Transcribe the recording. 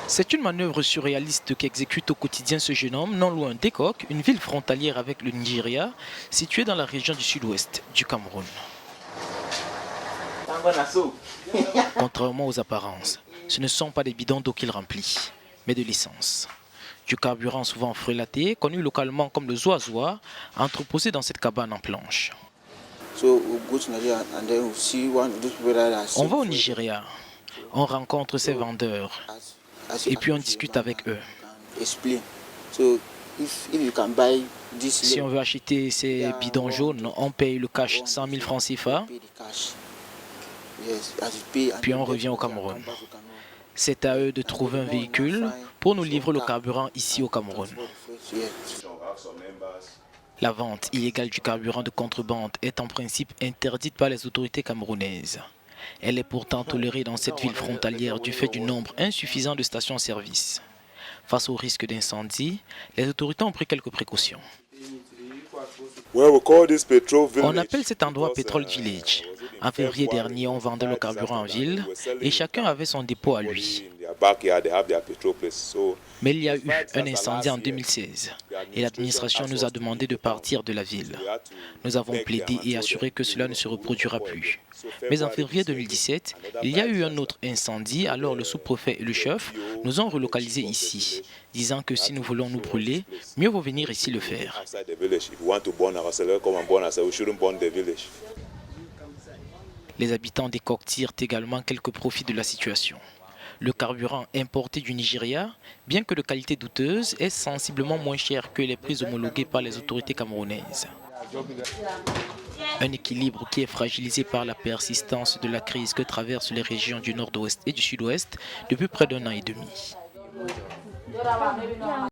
C'est une manœuvre surréaliste qu'exécute au quotidien ce jeune homme, non loin d'Ekok, une ville frontalière avec le Nigeria, située dans la région du sud-ouest du Cameroun. Contrairement aux apparences, ce ne sont pas des bidons d'eau qu'il remplit, mais de l'essence. Du carburant souvent frelaté, connu localement comme le zoazoa, entreposé dans cette cabane en planche. On va au Nigeria, on rencontre ces vendeurs et puis on discute avec eux. Si on veut acheter ces bidons jaunes, on paye le cash 100 000 francs CFA, puis on revient au Cameroun. C'est à eux de trouver un véhicule pour nous livrer le carburant ici au Cameroun. La vente illégale du carburant de contrebande est en principe interdite par les autorités camerounaises. Elle est pourtant tolérée dans cette ville frontalière du fait du nombre insuffisant de stations-service. Face au risque d'incendie, les autorités ont pris quelques précautions. On appelle cet endroit Petrol Village. En février dernier, on vendait le carburant en ville et chacun avait son dépôt à lui. Mais il y a eu un incendie en 2016 et l'administration nous a demandé de partir de la ville. Nous avons plaidé et assuré que cela ne se reproduira plus. Mais en février 2017, il y a eu un autre incendie, alors le sous-préfet et le chef nous ont relocalisés ici, disant que si nous voulons nous brûler, mieux vaut venir ici le faire. Les habitants d'Ekok tirent également quelques profits de la situation. Le carburant importé du Nigeria, bien que de qualité douteuse, est sensiblement moins cher que les prix homologués par les autorités camerounaises. Un équilibre qui est fragilisé par la persistance de la crise que traversent les régions du nord-ouest et du sud-ouest depuis près d'un an et demi.